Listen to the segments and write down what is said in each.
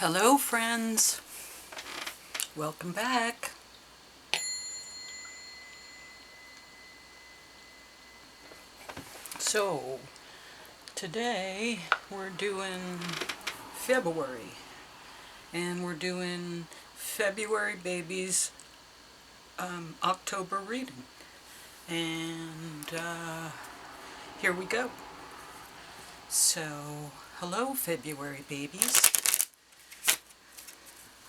Hello friends, welcome back. So today we're doing February and we're doing February Babies October reading, and here we go. So hello February babies,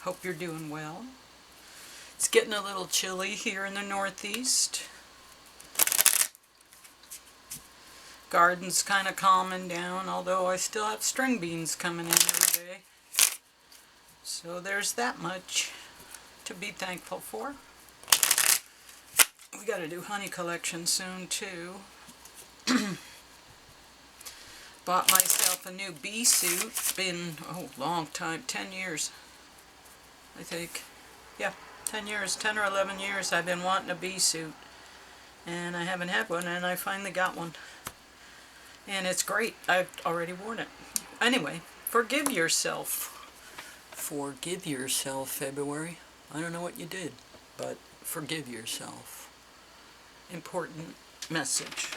hope you're doing well. It's getting a little chilly here in the Northeast. Garden's kind of calming down, although I still have string beans coming in every day. So there's that much to be thankful for. We got to do honey collection soon too. Bought myself a new bee suit. Been, long time, 10 years I think. Yeah, 10 years, 10 or 11 years I've been wanting a bee suit. And I haven't had one, and I finally got one. And it's great. I've already worn it. Anyway, forgive yourself. Forgive yourself, February. I don't know what you did, but forgive yourself. Important message.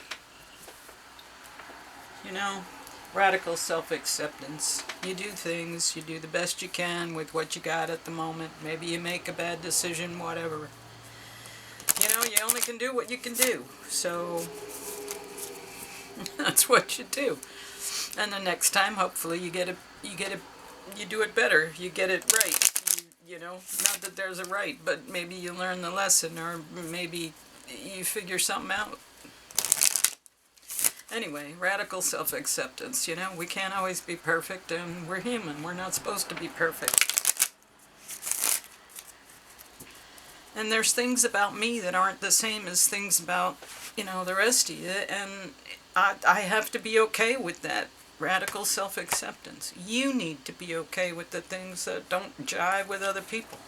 You know, radical self-acceptance. You do things, you do the best you can with what you got at the moment. Maybe you make a bad decision, whatever. You know, you only can do what you can do. So that's what you do. And the next time, hopefully, you do it better. You get it right. You know, not that there's a right, but maybe you learn the lesson, or maybe you figure something out. Anyway, radical self-acceptance. You know, we can't always be perfect, and we're human. We're not supposed to be perfect. And there's things about me that aren't the same as things about, the rest of you, and I have to be okay with that. Radical self-acceptance. You need to be okay with the things that don't jive with other people.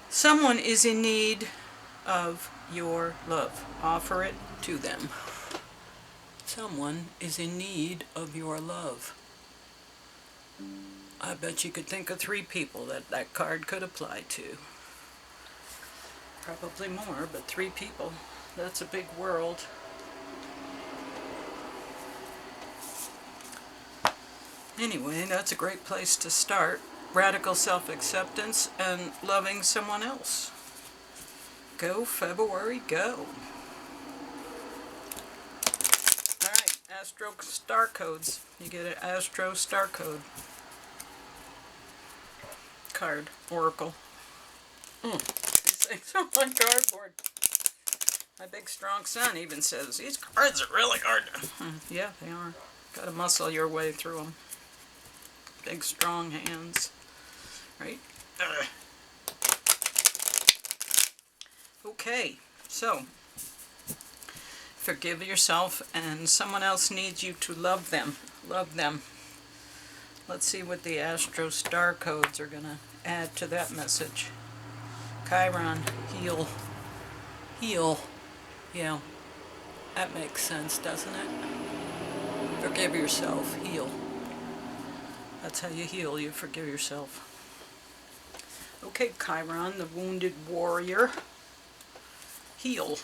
Someone is in need of your love. Offer it to them. Someone is in need of your love. I bet you could think of 3 people that card could apply to. Probably more, but 3 people. That's a big world. Anyway, that's a great place to start. Radical self-acceptance and loving someone else. Go February, go. Alright, Astro Star Codes. You get an Astro Star Code card, Oracle. These things are like cardboard. My big strong son even says, these cards are really hard to... Yeah, they are. Gotta muscle your way through them. Big strong hands, right? Okay, so forgive yourself, and someone else needs you to love them. Love them. Let's see what the Astro Star Codes are going to add to that message. Chiron, heal. Heal. Yeah, that makes sense, doesn't it? Forgive yourself, heal. That's how you heal, you forgive yourself. Okay, Chiron, the wounded warrior. Heal.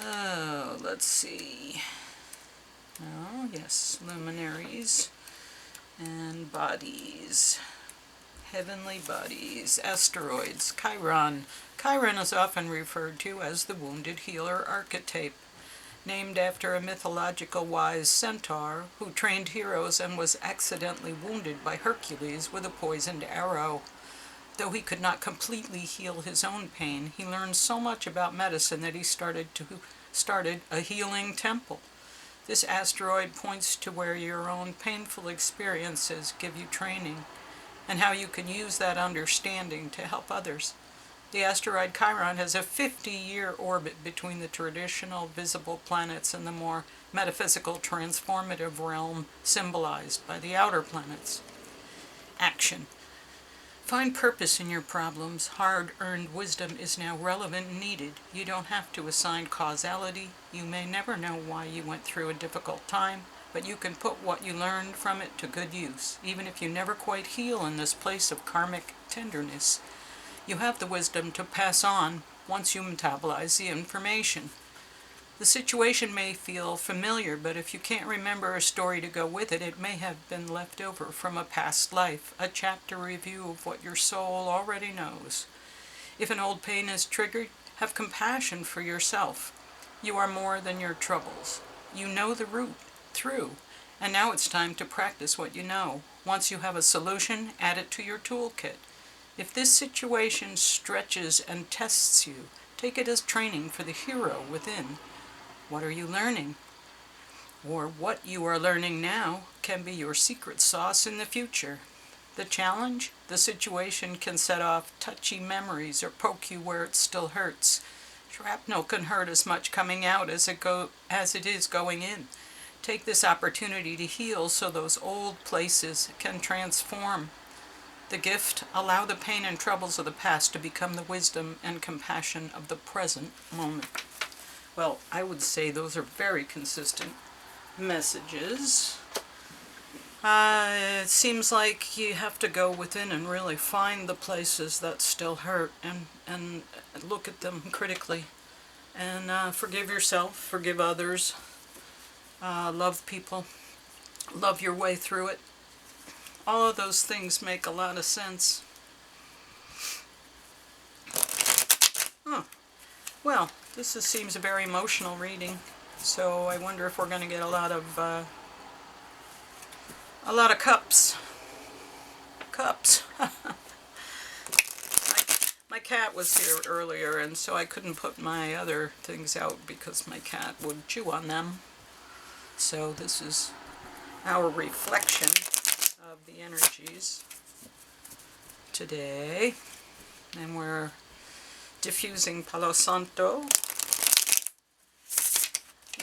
Oh, let's see. Oh, yes, luminaries and bodies. Heavenly bodies, asteroids, Chiron. Chiron is often referred to as the wounded healer archetype, named after a mythological wise centaur who trained heroes and was accidentally wounded by Hercules with a poisoned arrow. Though he could not completely heal his own pain, he learned so much about medicine that he started a healing temple. This asteroid points to where your own painful experiences give you training, and how you can use that understanding to help others. The asteroid Chiron has a 50-year orbit between the traditional visible planets and the more metaphysical transformative realm symbolized by the outer planets. Action. Find purpose in your problems. Hard-earned wisdom is now relevant and needed. You don't have to assign causality. You may never know why you went through a difficult time, but you can put what you learned from it to good use. Even if you never quite heal in this place of karmic tenderness, you have the wisdom to pass on once you metabolize the information. The situation may feel familiar, but if you can't remember a story to go with it, it may have been left over from a past life, a chapter review of what your soul already knows. If an old pain is triggered, have compassion for yourself. You are more than your troubles. You know the route through, and now it's time to practice what you know. Once you have a solution, add it to your toolkit. If this situation stretches and tests you, take it as training for the hero within. What are you learning? Or what you are learning now can be your secret sauce in the future. The challenge? The situation can set off touchy memories or poke you where it still hurts. Shrapnel can hurt as much coming out as it is going in. Take this opportunity to heal so those old places can transform. The gift: allow the pain and troubles of the past to become the wisdom and compassion of the present moment. Well, I would say those are very consistent messages. It seems like you have to go within and really find the places that still hurt and look at them critically. And forgive yourself, forgive others, love people, love your way through it. All of those things make a lot of sense. Well, this seems a very emotional reading, so I wonder if we're going to get a lot of cups. Cups. My cat was here earlier, and so I couldn't put my other things out because my cat would chew on them. So this is our reflection of the energies today, and we're diffusing Palo Santo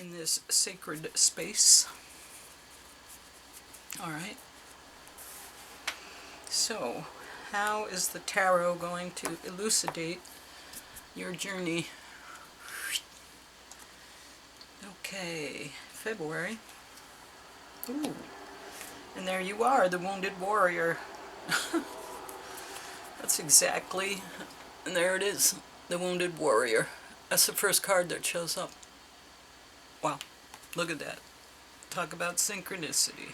in this sacred space. All right. So, how is the tarot going to elucidate your journey? Okay, February. Ooh. And there you are, the Wounded Warrior. That's exactly, and there it is, the Wounded Warrior. That's the first card that shows up. Wow, look at that. Talk about synchronicity.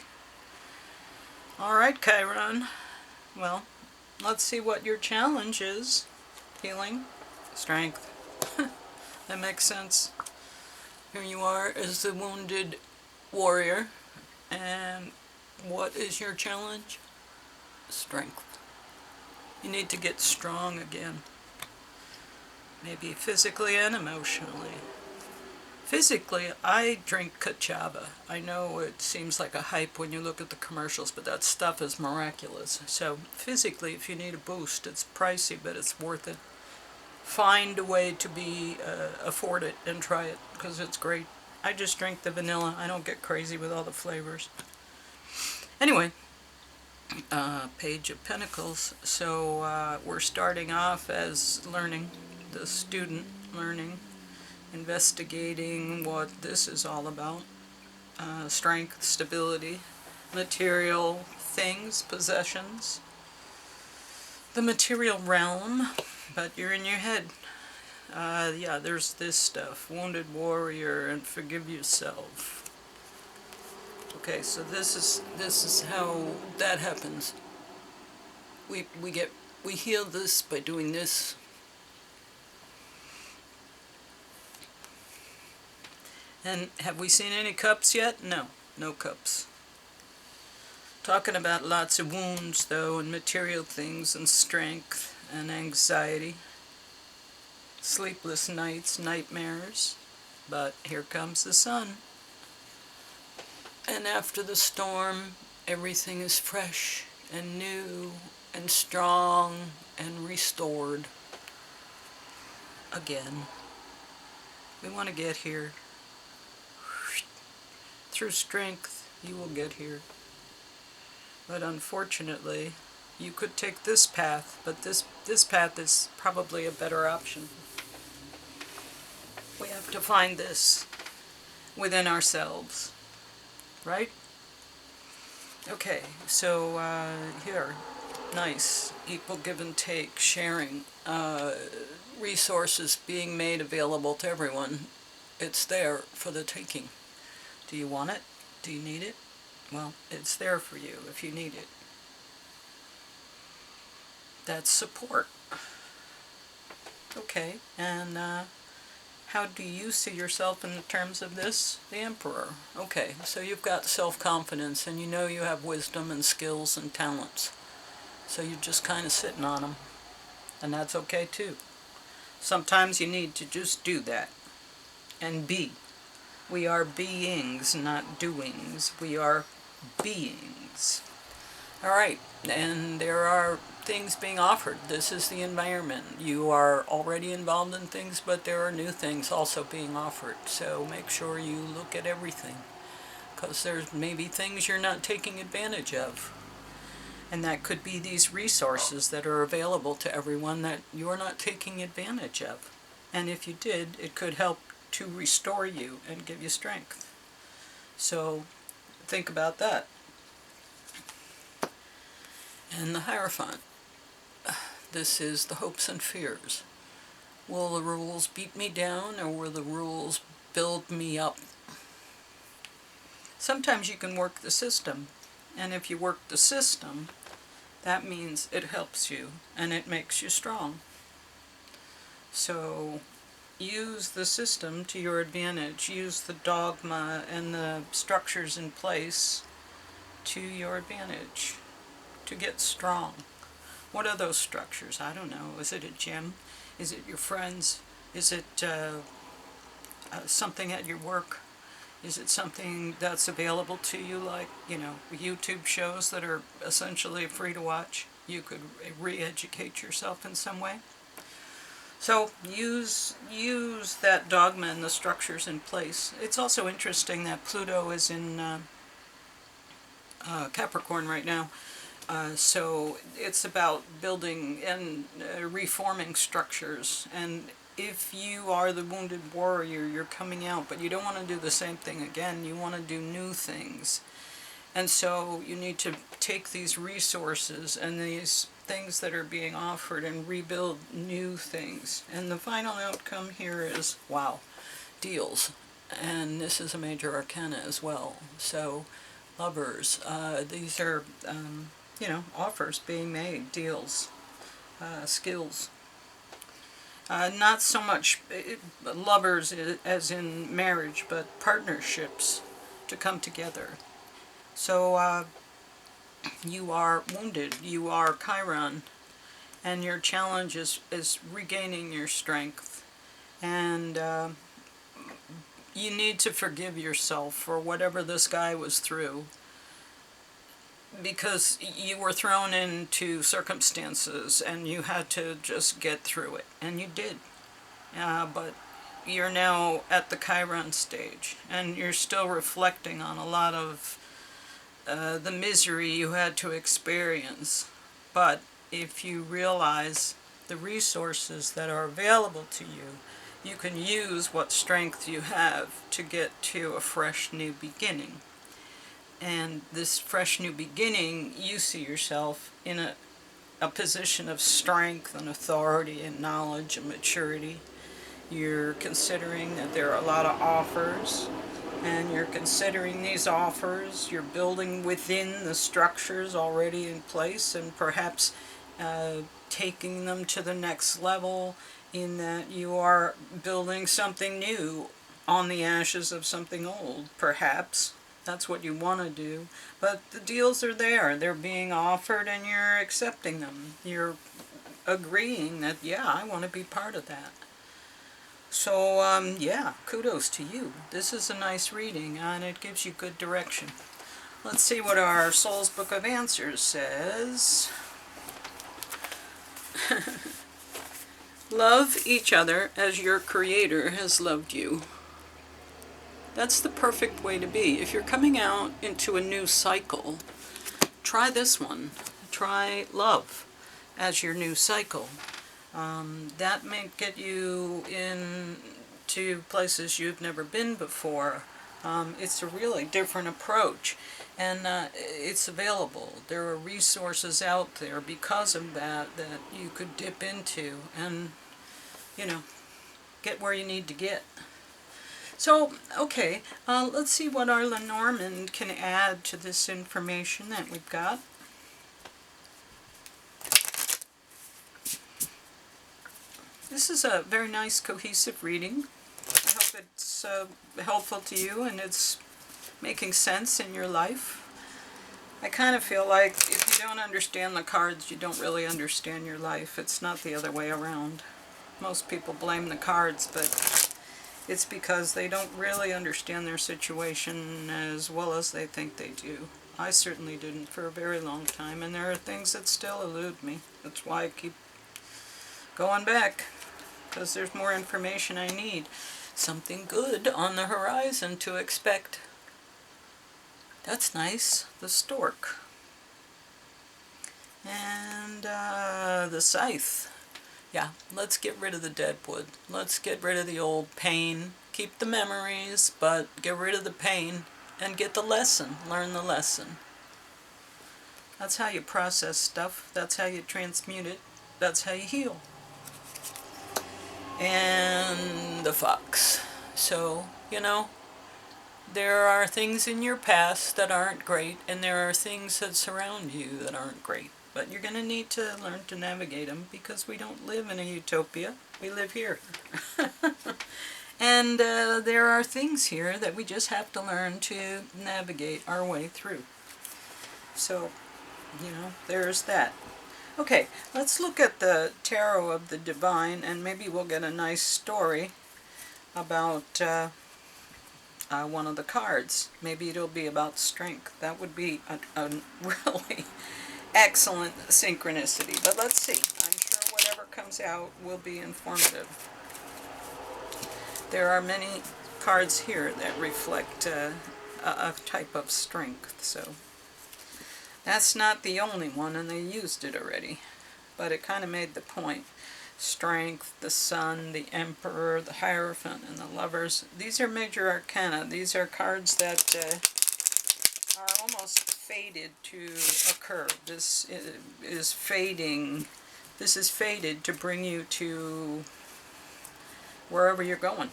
Alright, Chiron. Well, let's see what your challenge is. Healing, strength. That makes sense. Here you are as the Wounded Warrior. And what is your challenge? Strength. You need to get strong again. Maybe physically and emotionally. Physically, I drink Kachava. I know it seems like a hype when you look at the commercials, but that stuff is miraculous. So physically, if you need a boost, it's pricey, but it's worth it. Find a way to afford it and try it, because it's great. I just drink the vanilla. I don't get crazy with all the flavors. Anyway, Page of Pentacles. So we're starting off as learning, the student learning, investigating what this is all about. Strength, stability, material things, possessions, the material realm, but you're in your head. Yeah, there's this stuff, Wounded Warrior and Forgive Yourself. Okay, so this is how that happens. We heal this by doing this. And have we seen any cups yet? No, no cups. Talking about lots of wounds, though, and material things, and strength, and anxiety. Sleepless nights, nightmares. But here comes the sun. And after the storm, everything is fresh, and new, and strong, and restored. Again. We want to get here. Through strength, you will get here. But unfortunately, you could take this path, but this path is probably a better option. We have to find this within ourselves. right? Okay, so here, nice, equal give and take, sharing, resources being made available to everyone. It's there for the taking. Do you want it? Do you need it? Well, it's there for you if you need it. That's support. Okay, and how do you see yourself in the terms of this? The Emperor. Okay, so you've got self-confidence and you know you have wisdom and skills and talents. So you're just kind of sitting on them. And that's okay too. Sometimes you need to just do that and be. We are beings, not doings. We are beings. All right, and there are things being offered. This is the environment. You are already involved in things, but there are new things also being offered. So make sure you look at everything, because there's maybe things you're not taking advantage of. And that could be these resources that are available to everyone that you're not taking advantage of. And if you did, it could help to restore you and give you strength. So think about that. And the Hierophant. This is the hopes and fears. Will the rules beat me down, or will the rules build me up? Sometimes you can work the system, and if you work the system, that means it helps you and it makes you strong. So use the system to your advantage. Use the dogma and the structures in place to your advantage to get strong. What are those structures? I don't know. Is it a gym? Is it your friends? Is it something at your work? Is it something that's available to you, like, YouTube shows that are essentially free to watch? You could re-educate yourself in some way. So use that dogma and the structures in place. It's also interesting that Pluto is in Capricorn right now. So it's about building and reforming structures. And if you are the wounded warrior, you're coming out, but you don't want to do the same thing again. You want to do new things. And so you need to take these resources and these things that are being offered and rebuild new things. And the final outcome here is, wow, deals. And this is a major arcana as well. So lovers, these are, offers being made, deals, skills. Not so much lovers as in marriage, but partnerships to come together. So you are wounded, you are Chiron, and your challenge is regaining your strength. And you need to forgive yourself for whatever this guy was through, because you were thrown into circumstances and you had to just get through it, and you did. But you're now at the Chiron stage, and you're still reflecting on a lot of the misery you had to experience. But if you realize the resources that are available to you, you can use what strength you have to get to a fresh new beginning. And this fresh new beginning, you see yourself in a position of strength and authority and knowledge and maturity. You're considering that there are a lot of offers, and you're considering these offers. You're building within the structures already in place, and perhaps taking them to the next level, in that you are building something new on the ashes of something old, perhaps. That's what you want to do. But the deals are there. They're being offered and you're accepting them. You're agreeing that, yeah, I want to be part of that. So, yeah, kudos to you. This is a nice reading and it gives you good direction. Let's see what our Soul's Book of Answers says. Love each other as your Creator has loved you. That's the perfect way to be. If you're coming out into a new cycle, try this one. Try love as your new cycle. That may get you into places you've never been before. It's a really different approach, and it's available. There are resources out there because of that that you could dip into and, you know, get where you need to get. So, okay, let's see what our Lenormand can add to this information that we've got. This is a very nice, cohesive reading. I hope it's helpful to you and it's making sense in your life. I kind of feel like if you don't understand the cards, you don't really understand your life. It's not the other way around. Most people blame the cards, but it's because they don't really understand their situation as well as they think they do. I certainly didn't for a very long time, and there are things that still elude me. That's why I keep going back, because there's more information I need. Something good on the horizon to expect. That's nice. The stork. And the scythe. Yeah, let's get rid of the dead wood. Let's get rid of the old pain. Keep the memories, but get rid of the pain and get the lesson. Learn the lesson. That's how you process stuff. That's how you transmute it. That's how you heal. And the fox. So, you know, there are things in your past that aren't great, and there are things that surround you that aren't great. But you're going to need to learn to navigate them, because we don't live in a utopia. We live here. And there are things here that we just have to learn to navigate our way through. So, you know, there's that. Okay, let's look at the Tarot of the Divine, and maybe we'll get a nice story about one of the cards. Maybe it'll be about strength. That would be a really excellent synchronicity. But let's see. I'm sure whatever comes out will be informative. There are many cards here that reflect a type of strength, so that's not the only one, and they used it already, but it kind of made the point. Strength, the Sun, the Emperor, the Hierophant, and the Lovers. These are major arcana. These are cards that are almost fated to occur. This is fading. This is fated to bring you to wherever you're going,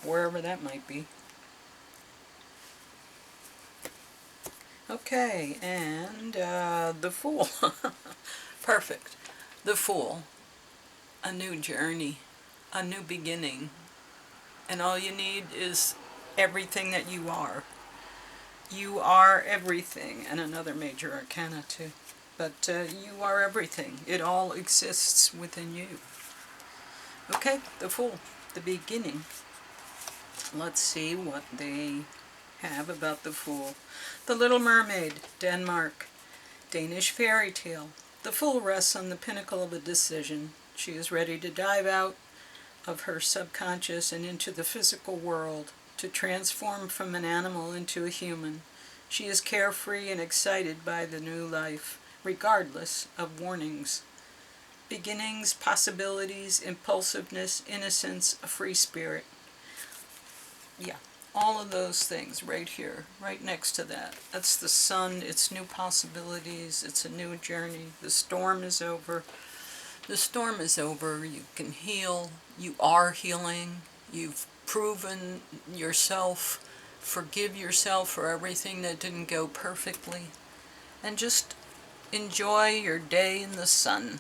wherever that might be. Okay, and the Fool. Perfect. The Fool. A new journey, a new beginning, and all you need is everything that you are. You are everything, and another major arcana too. But you are everything. It all exists within you. Okay, the Fool, the beginning. Let's see what they have about the Fool. The Little Mermaid, Denmark. Danish fairy tale. The Fool rests on the pinnacle of a decision. She is ready to dive out of her subconscious and into the physical world, to transform from an animal into a human. She is carefree and excited by the new life, regardless of warnings. Beginnings, possibilities, impulsiveness, innocence, a free spirit. Yeah, all of those things right here, right next to that. That's the Sun, it's new possibilities, it's a new journey. The storm is over. The storm is over. You can heal. You are healing. You've proven yourself. Forgive yourself for everything that didn't go perfectly. And just enjoy your day in the sun,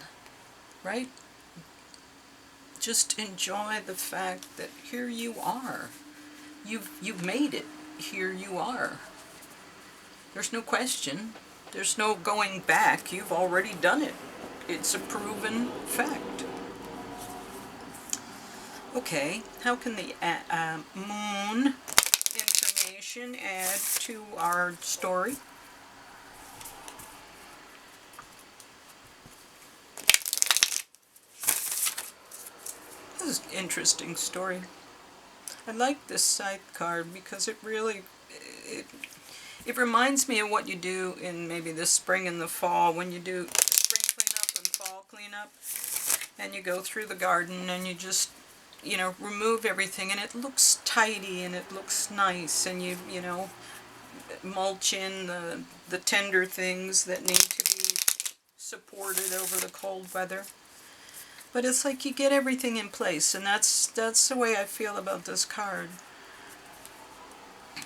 right? Just enjoy the fact that here you are. You've made it. Here you are. There's no question. There's no going back. You've already done it. It's a proven fact. Okay, how can the moon information add to our story? This is an interesting story. I like this scythe card because it really, it reminds me of what you do in maybe the spring and the fall when you do spring cleanup and fall cleanup, and you go through the garden and you just, you know, remove everything, and it looks tidy and it looks nice, and you know, mulch in the tender things that need to be supported over the cold weather. But it's like you get everything in place, and that's the way I feel about this card.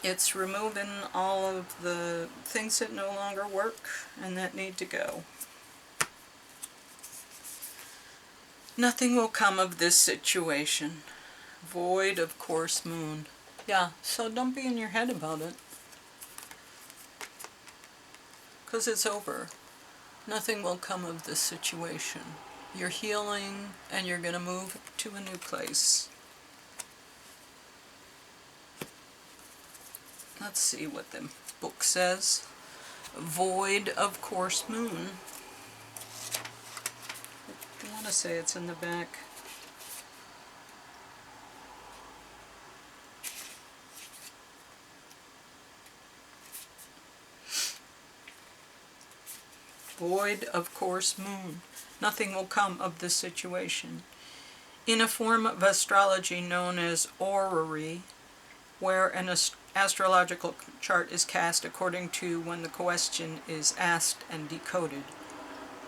It's removing all of the things that no longer work and that need to go. Nothing will come of this situation. Void of course moon. Yeah, so don't be in your head about it. Because it's over. Nothing will come of this situation. You're healing and you're going to move to a new place. Let's see what the book says. Void of course moon. I want to say it's in the back. Void of course moon. Nothing will come of this situation. In a form of astrology known as orrery, where an astrological chart is cast according to when the question is asked and decoded.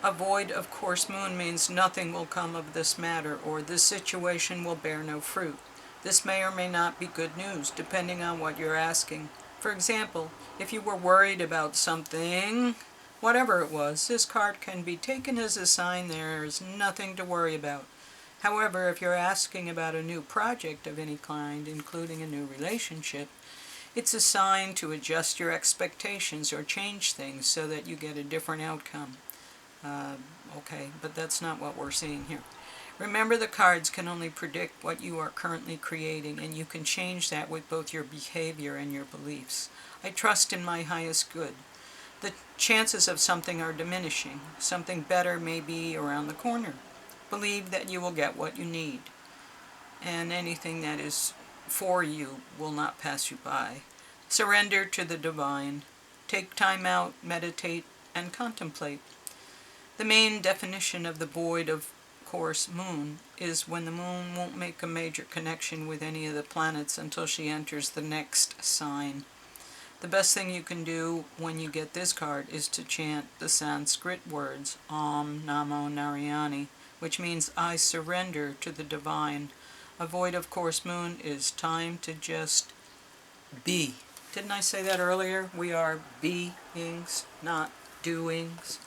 A void of course moon means nothing will come of this matter, or this situation will bear no fruit. This may or may not be good news, depending on what you're asking. For example, if you were worried about something, whatever it was, this card can be taken as a sign there is nothing to worry about. However, if you're asking about a new project of any kind, including a new relationship, it's a sign to adjust your expectations or change things so that you get a different outcome. Okay, but that's not what we're seeing here. Remember, the cards can only predict what you are currently creating, and you can change that with both your behavior and your beliefs. I trust in my highest good. The chances of something are diminishing. Something better may be around the corner. Believe that you will get what you need, and anything that is for you will not pass you by. Surrender to the divine. Take time out, meditate, and contemplate. The main definition of the void of course moon is when the moon won't make a major connection with any of the planets until she enters the next sign. The best thing you can do when you get this card is to chant the Sanskrit words Om Namo Narayani, which means I surrender to the divine. A void of course moon is time to just be. Didn't I say that earlier? We are beings, not doings.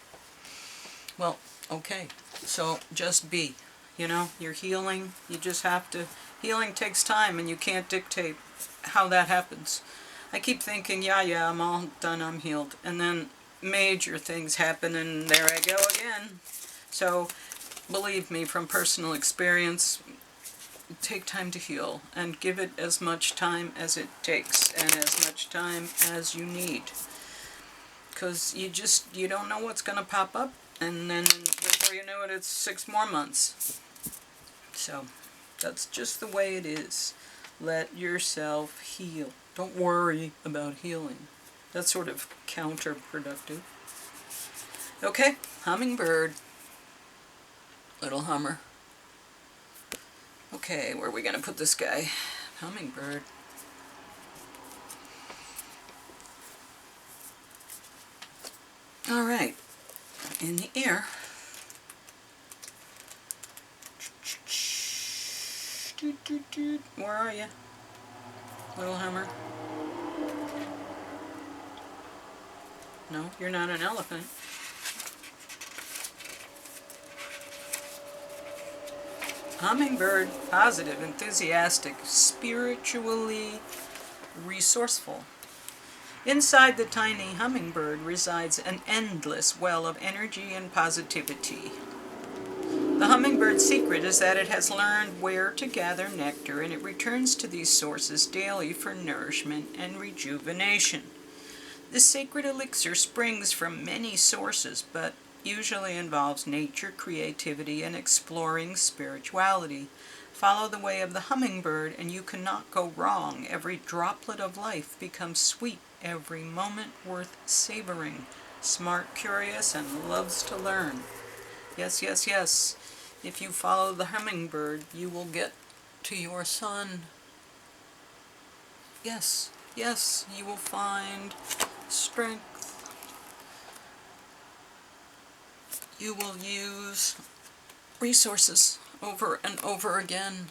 Well, okay, so just be. You know, you're healing, you just have to, healing takes time and you can't dictate how that happens. I keep thinking, yeah, I'm all done, I'm healed. And then major things happen and there I go again. So, believe me, from personal experience, take time to heal and give it as much time as it takes and as much time as you need. Because you don't know what's going to pop up, and then before you know it, it's 6 more months. So, that's just the way it is. Let yourself heal. Don't worry about healing. That's sort of counterproductive. Okay, hummingbird. Little hummer. Okay, where are we going to put this guy? Hummingbird. All right, in the air. Where are you, little hummer? No, you're not an elephant. Hummingbird, positive, enthusiastic, spiritually resourceful. Inside the tiny hummingbird resides an endless well of energy and positivity. The hummingbird's secret is that it has learned where to gather nectar, and it returns to these sources daily for nourishment and rejuvenation. This sacred elixir springs from many sources, but usually involves nature, creativity, and exploring spirituality. Follow the way of the hummingbird, and you cannot go wrong. Every droplet of life becomes sweet, every moment worth savoring. Smart, curious, and loves to learn. Yes, yes, yes. If you follow the hummingbird, you will get to your sun. Yes, yes, you will find strength. You will use resources over and over again.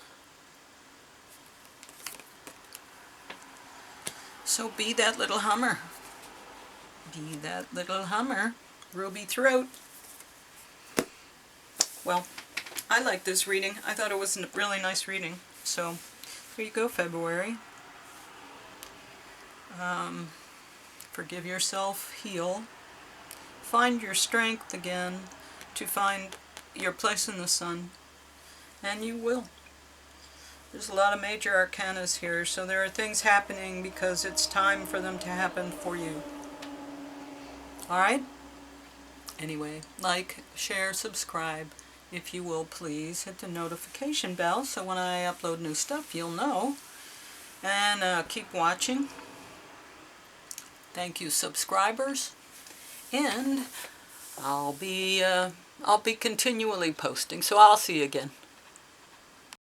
So be that little Hummer. Be that little Hummer. Ruby Throat. Well, I like this reading. I thought it was a really nice reading. So, here you go, February. Forgive yourself, heal. Find your strength again to find your place in the sun. And you will. There's a lot of major arcanas here, so there are things happening because it's time for them to happen for you. Alright? Anyway, like, share, subscribe. If you will, please hit the notification bell so when I upload new stuff, you'll know. And keep watching. Thank you, subscribers. And I'll be continually posting, so I'll see you again.